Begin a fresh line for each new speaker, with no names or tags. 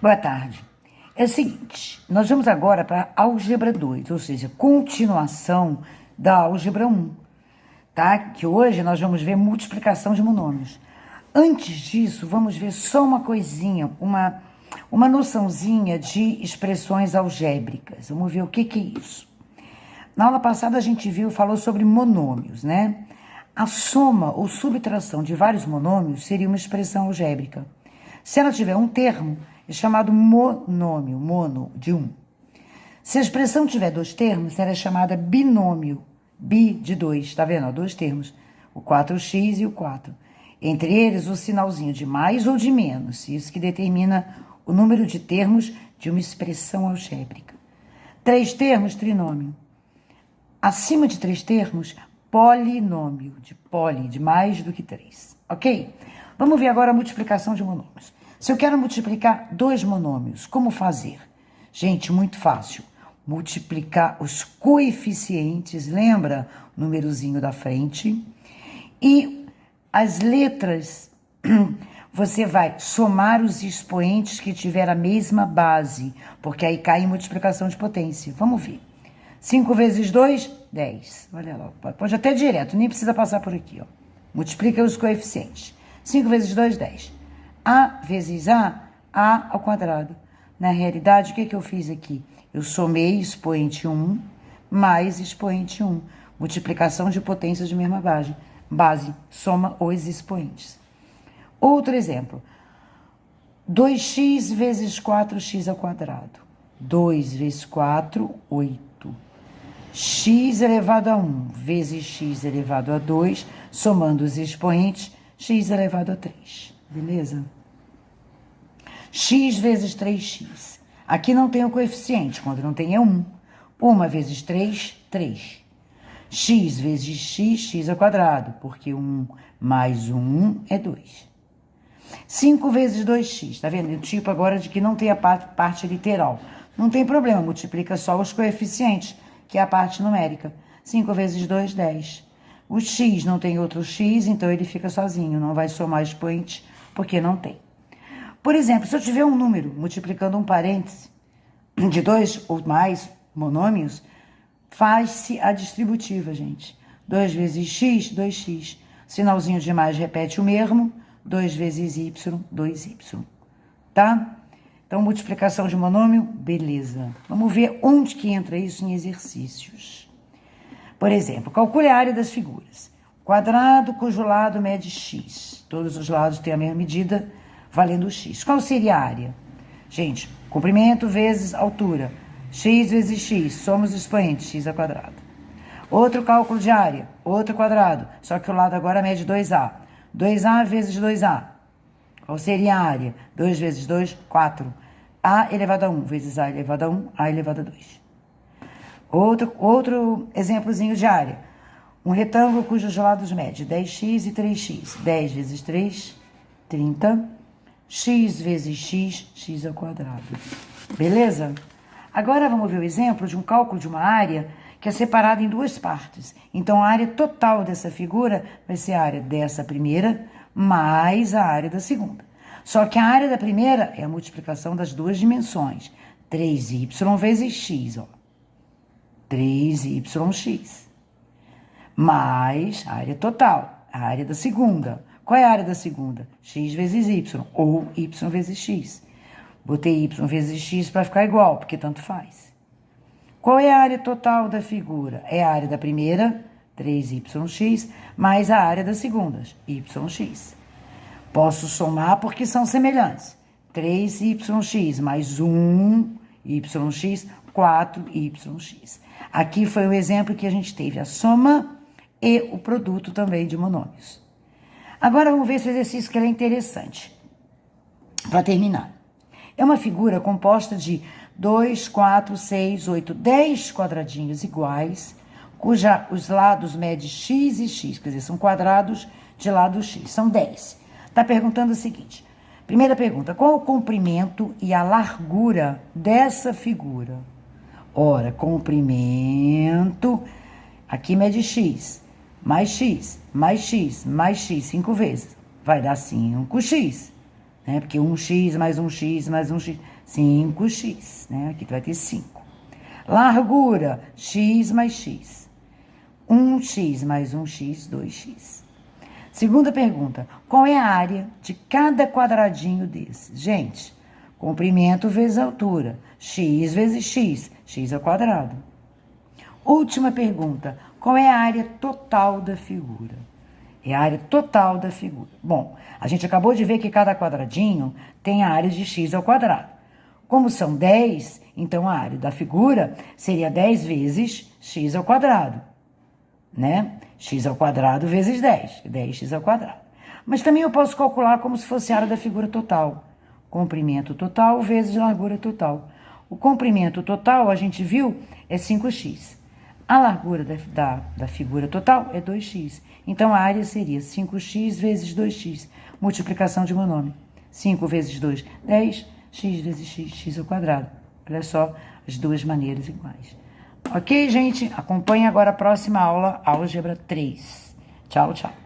Boa tarde. É o seguinte, nós vamos agora para a álgebra 2, ou seja, continuação da álgebra 1, tá? Que hoje nós vamos ver multiplicação de monômios. Antes disso, vamos ver só uma coisinha, uma noçãozinha de expressões algébricas. Vamos ver o que é isso. Na aula passada a gente falou sobre monômios, né? A soma ou subtração de vários monômios seria uma expressão algébrica. Se ela tiver um termo, é chamado monômio, mono, de 1. Se a expressão tiver dois termos, ela é chamada binômio, bi de 2, tá vendo? Ó, dois termos, o 4x e o 4. Entre eles, o sinalzinho de mais ou de menos, isso que determina o número de termos de uma expressão algébrica. 3 termos, trinômio. Acima de 3 termos, polinômio, de mais do que 3, ok? Vamos ver agora a multiplicação de monômios. Se eu quero multiplicar 2 monômios, como fazer? Gente, muito fácil. Multiplicar os coeficientes, lembra? O númerozinho da frente. E as letras, você vai somar os expoentes que tiver a mesma base, porque aí cai em multiplicação de potência. Vamos ver. 5 vezes 2, 10. Olha lá, pode até direto, nem precisa passar por aqui, ó. Multiplica os coeficientes. 5 vezes 2, 10. A vezes A ao quadrado. Na realidade, o que eu fiz aqui? Eu somei expoente 1 mais expoente 1. Multiplicação de potências de mesma base. Soma os expoentes. Outro exemplo. 2x vezes 4x ao quadrado. 2 vezes 4, 8. X elevado a 1 vezes x elevado a 2, somando os expoentes, x elevado a 3. Beleza? X vezes 3x. Aqui não tem o coeficiente, quando não tem é 1. 1 vezes 3, 3. X vezes x, x ao quadrado, porque 1 mais 1 é 2. 5 vezes 2x, tá vendo? O tipo agora de que não tem a parte literal. Não tem problema, multiplica só os coeficientes, que é a parte numérica. 5 vezes 2, 10. O x não tem outro x, então ele fica sozinho, não vai somar expoente, porque não tem. Por exemplo, se eu tiver um número multiplicando um parêntese de 2 ou mais monômios, faz-se a distributiva, gente. 2 vezes x, 2x. Sinalzinho de mais repete o mesmo. 2 vezes y, 2y. Tá? Então, multiplicação de monômio, beleza. Vamos ver onde que entra isso em exercícios. Por exemplo, calcule a área das figuras. Quadrado cujo lado mede x. Todos os lados têm a mesma medida, valendo x. Qual seria a área? Gente, comprimento vezes altura. X vezes x, somos expoentes, x ao quadrado. Outro cálculo de área, outro quadrado, só que o lado agora mede 2a. 2a vezes 2a. Qual seria a área? 2 vezes 2, 4. A elevado a 1 vezes a elevado a 1, a elevado a 2. Outro exemplozinho de área. Um retângulo cujos lados mede 10x e 3x. 10 vezes 3, 30. X vezes x, x ao quadrado. Beleza? Agora vamos ver o exemplo de um cálculo de uma área que é separada em duas partes. Então, a área total dessa figura vai ser a área dessa primeira mais a área da segunda. Só que a área da primeira é a multiplicação das duas dimensões. 3y vezes x, ó. 3yx. Mais a área total, a área da segunda. Qual é a área da segunda? X vezes y, ou y vezes x. Botei y vezes x para ficar igual, porque tanto faz. Qual é a área total da figura? É a área da primeira, 3yx, mais a área das segundas, yx. Posso somar porque são semelhantes. 3yx mais 1yx, 4yx. Aqui foi o exemplo que a gente teve a soma e o produto também de monômios. Agora vamos ver esse exercício que é interessante. Para terminar. É uma figura composta de 2, 4, 6, 8, 10 quadradinhos iguais, cuja os lados medem x e x, quer dizer, são quadrados de lado x, são 10. Está perguntando o seguinte, primeira pergunta, qual o comprimento e a largura dessa figura? Ora, comprimento, aqui mede x, mais x, mais x, mais x, 5 vezes, vai dar 5x, né? Porque 1x mais 1x mais 1x, 5x, né? Aqui tu vai ter 5. Largura, x mais x. 1x mais 1x, 2x. Segunda pergunta, qual é a área de cada quadradinho desse? Gente, comprimento vezes altura, x vezes x, x ao quadrado. Última pergunta, qual é a área total da figura? É a área total da figura. Bom, a gente acabou de ver que cada quadradinho tem a área de x ao quadrado. Como são 10, então a área da figura seria 10 vezes x ao quadrado, né? X ao quadrado vezes 10, 10x ao quadrado. Mas também eu posso calcular como se fosse a área da figura total. Comprimento total vezes largura total. O comprimento total, a gente viu, é 5x. A largura da figura total é 2x. Então, a área seria 5x vezes 2x. Multiplicação de monômio. 5 vezes 2, 10. X vezes x, x ao quadrado. Olha só as duas maneiras iguais. Ok, gente? Acompanhe agora a próxima aula, álgebra 3. Tchau, tchau.